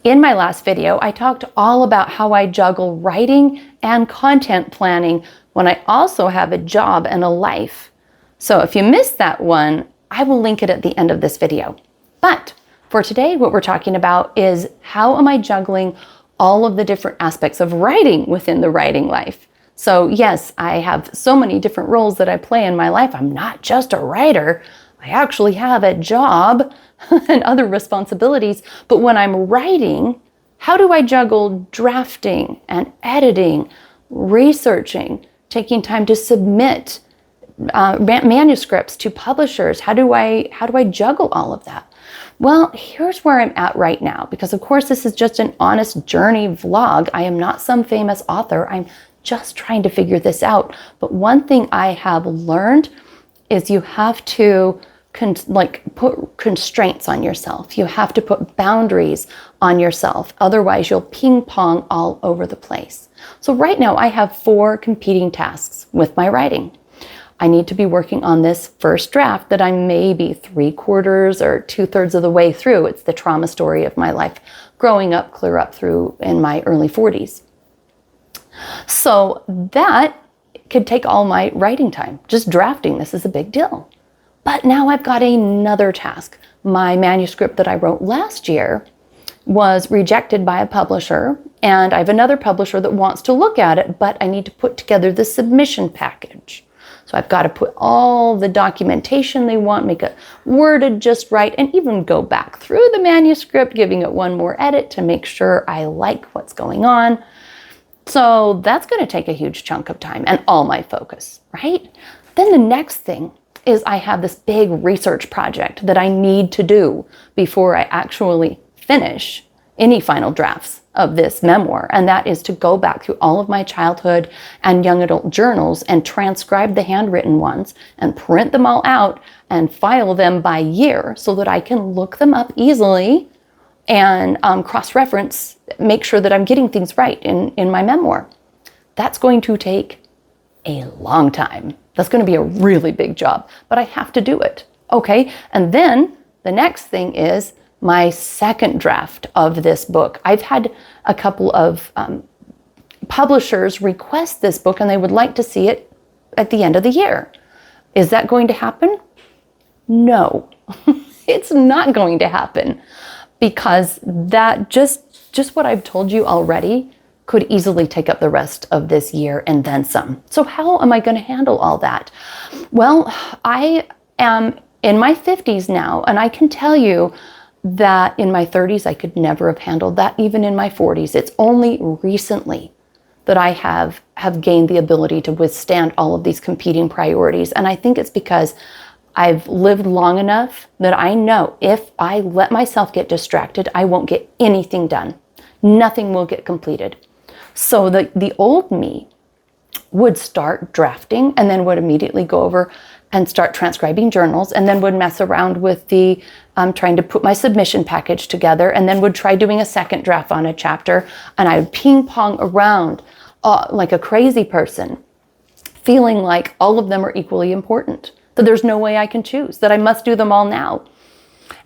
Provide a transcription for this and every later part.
In my last video, I talked all about how I juggle writing and content planning when I also have a job and a life. So if you missed that one, I will link it at the end of this video. But for today, what we're talking about is how am I juggling all of the different aspects of writing within the writing life. So yes, I have so many different roles that I play in my life. I'm not just a writer. I actually have a job and other responsibilities. But when I'm writing, how do I juggle drafting and editing, researching, taking time to submit manuscripts to publishers? How do I juggle all of that? Well, here's where I'm at right now, because of course this is just an honest journey vlog. I am not some famous author. I'm just trying to figure this out. But one thing I have learned is you have to put constraints on yourself. You have to put boundaries on yourself. Otherwise, you'll ping pong all over the place. So right now I have 4 competing tasks with my writing. I need to be working on this first draft that I'm maybe 3/4 or 2/3 of the way through. It's the trauma story of my life growing up, clear up through in my early 40s. So that could take all my writing time. Just drafting this is a big deal. But now I've got another task. My manuscript that I wrote last year was rejected by a publisher, and I have another publisher that wants to look at it, but I need to put together the submission package. So I've got to put all the documentation they want, make it worded just right, and even go back through the manuscript, giving it one more edit to make sure I like what's going on. So that's going to take a huge chunk of time and all my focus, right? Then the next thing is I have this big research project that I need to do before I actually finish any final drafts of this memoir. And that is to go back through all of my childhood and young adult journals and transcribe the handwritten ones and print them all out and file them by year so that I can look them up easily and cross-reference, make sure that I'm getting things right in my memoir. That's going to take a long time. That's going to be a really big job, but I have to do it. Okay, and then the next thing is my second draft of this book. I've had a couple of publishers request this book and they would like to see it at the end of the year. Is that going to happen? No, it's not going to happen, because that just what I've told you already could easily take up the rest of this year and then some. So how am I going to handle all that? Well, I am in my 50s now, and I can tell you that in my 30s, I could never have handled that, even in my 40s. It's only recently that I have gained the ability to withstand all of these competing priorities. And I think it's because I've lived long enough that I know if I let myself get distracted, I won't get anything done. Nothing will get completed. So the old me would start drafting and then would immediately go over and start transcribing journals, and then would mess around with the trying to put my submission package together, and then would try doing a second draft on a chapter, and I would ping pong around like a crazy person, feeling like all of them are equally important, that there's no way I can choose, that I must do them all now.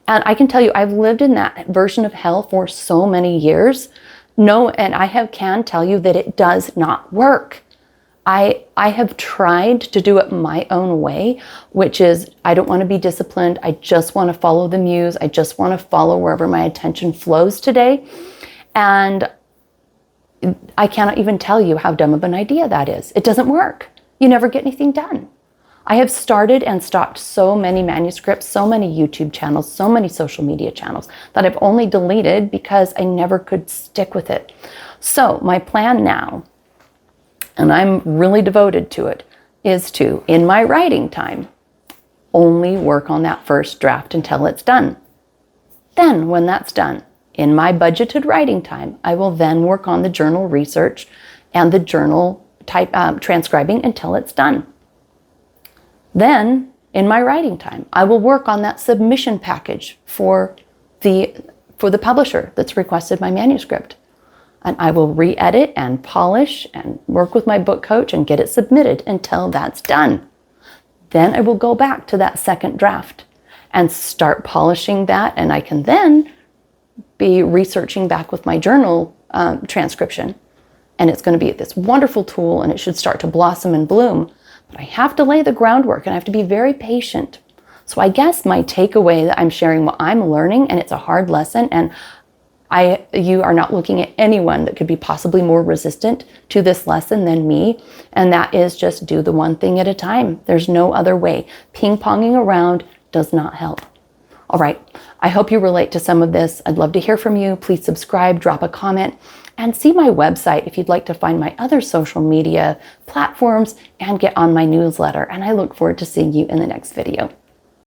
And I can tell you, I've lived in that version of hell for so many years. No, and can tell you that it does not work. I have tried to do it my own way, which is I don't want to be disciplined. I just want to follow the muse. I just want to follow wherever my attention flows today. And I cannot even tell you how dumb of an idea that is. It doesn't work. You never get anything done. I have started and stopped so many manuscripts, so many YouTube channels, so many social media channels that I've only deleted because I never could stick with it. So my plan now, and I'm really devoted to it, is to, in my writing time, only work on that first draft until it's done. Then when that's done, in my budgeted writing time, I will then work on the journal research and the journal type transcribing until it's done. Then, in my writing time, I will work on that submission package for the publisher that's requested my manuscript. And I will re-edit and polish and work with my book coach and get it submitted until that's done. Then I will go back to that second draft and start polishing that, and I can then be researching back with my journal transcription. And it's going to be this wonderful tool, and it should start to blossom and bloom. But I have to lay the groundwork, and I have to be very patient. So I guess my takeaway that I'm sharing what I'm learning, and it's a hard lesson, and you are not looking at anyone that could be possibly more resistant to this lesson than me. And that is just do the one thing at a time. There's no other way. Ping-ponging around does not help. All right. I hope you relate to some of this. I'd love to hear from you. Please subscribe, drop a comment, and see my website if you'd like to find my other social media platforms and get on my newsletter. And I look forward to seeing you in the next video.